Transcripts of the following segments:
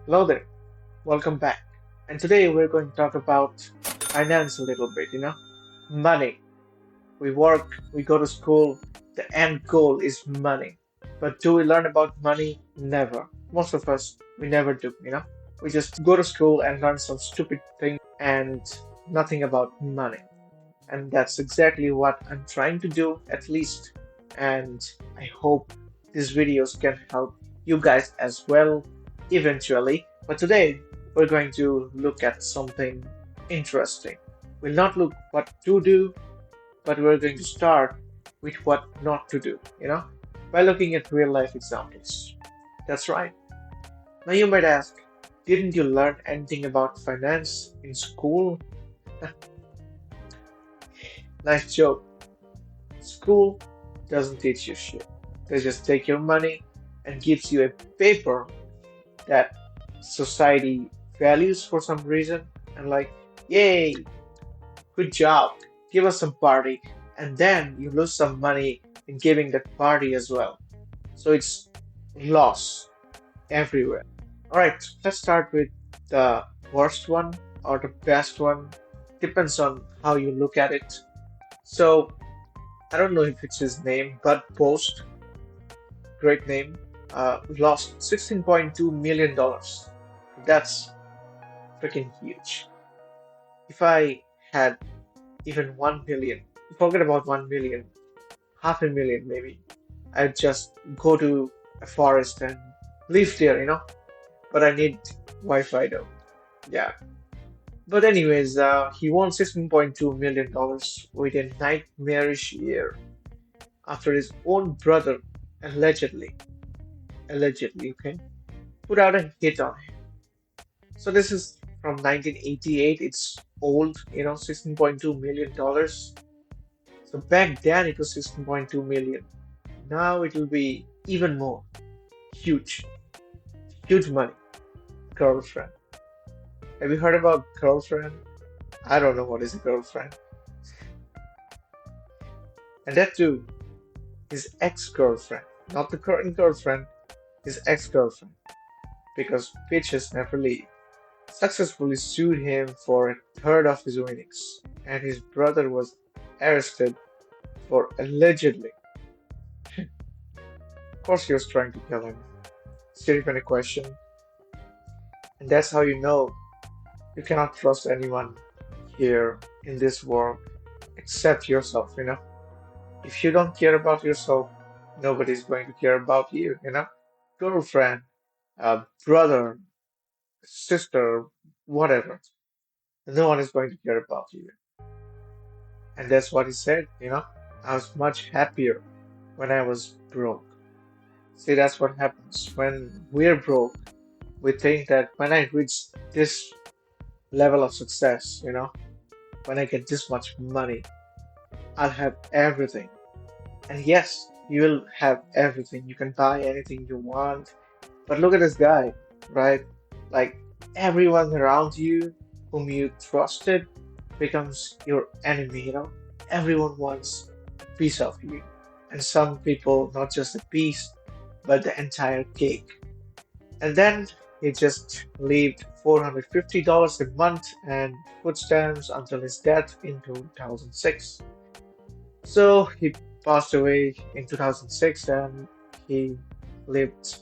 Hello there, welcome back. And today we're going to talk about finance a little bit, money. We work, we go to school, the end goal is money. But do we learn about money? Never. Most of us, we never do. We just go to school and learn some stupid thing and nothing about money. And that's exactly what I'm trying to do, at least. And I hope these videos can help you guys as well eventually. But today, we're going to look at something interesting. We'll not look what to do, but we're going to start with what not to do, by looking at real life examples. That's right. Now you might ask, didn't you learn anything about finance in school? Nice joke. School doesn't teach you shit. They just take your money and gives you a paper that society values for some reason and like, yay, good job, give us some party, and then you lose some money in giving that party as well. So it's loss everywhere. All right, let's start with the worst one or the best one. Depends on how you look at it. So I don't know if it's his name, but Post, great name, lost $16.2 million. That's freaking huge. If I had even 1 million, forget about 1 million, half a million maybe, I'd just go to a forest and live there. But I need Wi-Fi though. Yeah. But anyways, he won $16.2 million with a nightmarish year after his own brother allegedly, okay, put out a hit on him. So this is from 1988. It's old, $16.2 million dollars. So back then it was 16.2 million. Now it will be even more. Huge, huge money. Girlfriend. Have you heard about girlfriend? I don't know what is a girlfriend. And that too, his ex-girlfriend, not the current girlfriend, his ex-girlfriend, because bitches never leave. Successfully sued him for a third of his winnings, and his brother was arrested for allegedly. Of course, he was trying to kill him. Still even a question. And that's how you know you cannot trust anyone here in this world except yourself. If you don't care about yourself, nobody's going to care about you. Girlfriend, brother, sister, whatever. No one is going to care about you. And that's what he said. I was much happier when I was broke. See, that's what happens. When we're broke, we think that when I reach this level of success, when I get this much money, I'll have everything. And yes, you will have everything. You can buy anything you want. But look at this guy, right? Like everyone around you whom you trusted becomes your enemy. Everyone wants a piece of you. And some people, not just a piece, but the entire cake. And then he just lived $450 a month and food stamps until his death in 2006. So he passed away in 2006 and he lived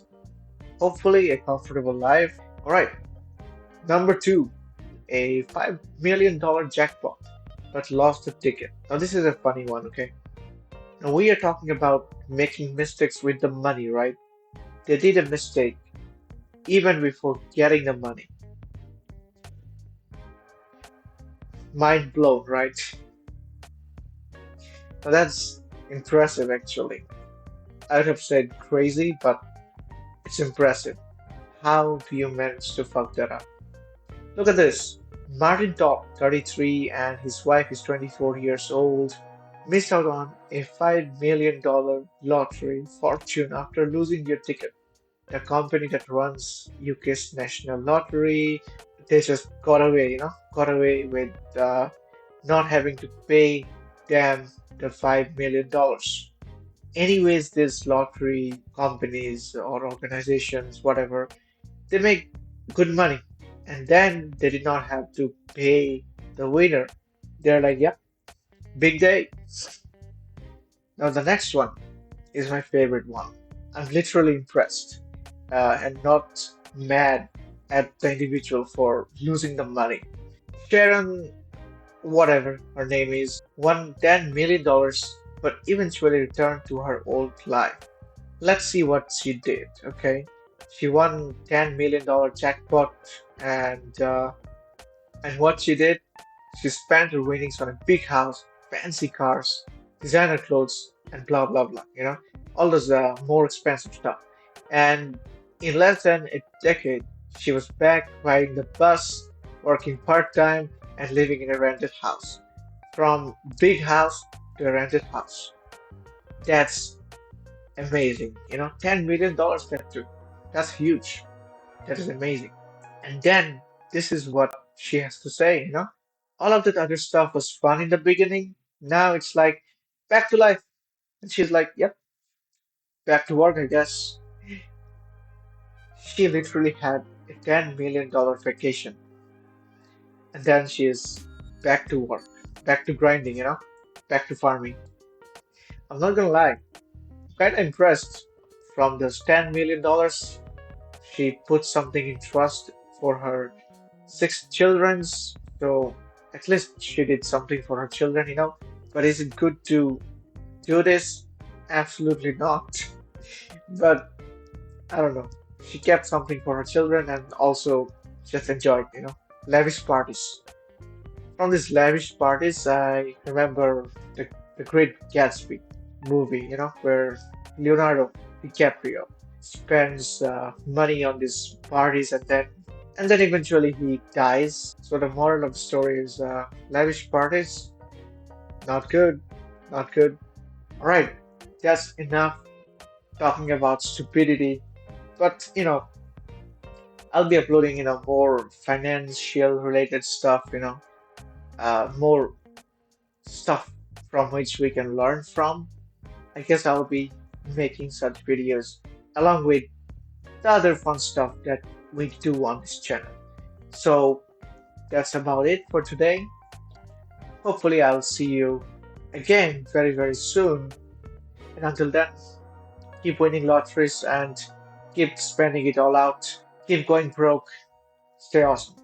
hopefully a comfortable life. All right, number two, a $5 million jackpot, but lost the ticket. Now, this is a funny one, okay? Now, we are talking about making mistakes with the money, right? They did a mistake even before getting the money. Mind blown, right? Now, that's impressive, actually. I would have said crazy, but it's impressive. How do you manage to fuck that up? Look at this. Martin Todd, 33, and his wife is 24 years old, missed out on a $5 million lottery fortune after losing their ticket. The company that runs UK's national lottery, they just got away with not having to pay them the $5 million. Anyways, these lottery companies or organizations, whatever, they make good money. And then they did not have to pay the winner. They're like, yep, big day. Now, the next one is my favorite one. I'm literally impressed and not mad at the individual for losing the money. Sharon, whatever her name is, won $10 million but eventually returned to her old life. Let's see what she did, okay? She won $10 million jackpot and what she did, she spent her winnings on a big house, fancy cars, designer clothes, and blah blah blah, all those more expensive stuff. And in less than a decade, she was back riding the bus, working part-time, and living in a rented house. From big house to a rented house. That's amazing. $10 million that took. That's huge. That is amazing. And then this is what she has to say. All of that other stuff was fun in the beginning. Now it's like back to life. And she's like, yep, back to work, I guess. She literally had a $10 million vacation. And then she is back to work, back to grinding, back to farming. I'm not gonna lie, I'm kind of impressed. From those $10 million, she put something in trust for her six children's. So at least she did something for her children. But is it good to do this? Absolutely not. But I don't know. She kept something for her children and also just enjoyed, lavish parties. From these lavish parties, I remember the Great Gatsby movie, where Leonardo DiCaprio spends money on these parties and then eventually he dies. So the moral of the story is lavish parties, not good, not good. All right, that's enough talking about stupidity. But I'll be uploading more financial related stuff, more stuff from which we can learn from. I guess I'll be making such videos along with the other fun stuff that we do on this channel. So that's about it for today. Hopefully, I'll see you again very, very soon. And until then, keep winning lotteries and keep spending it all out. Keep going broke. Stay awesome.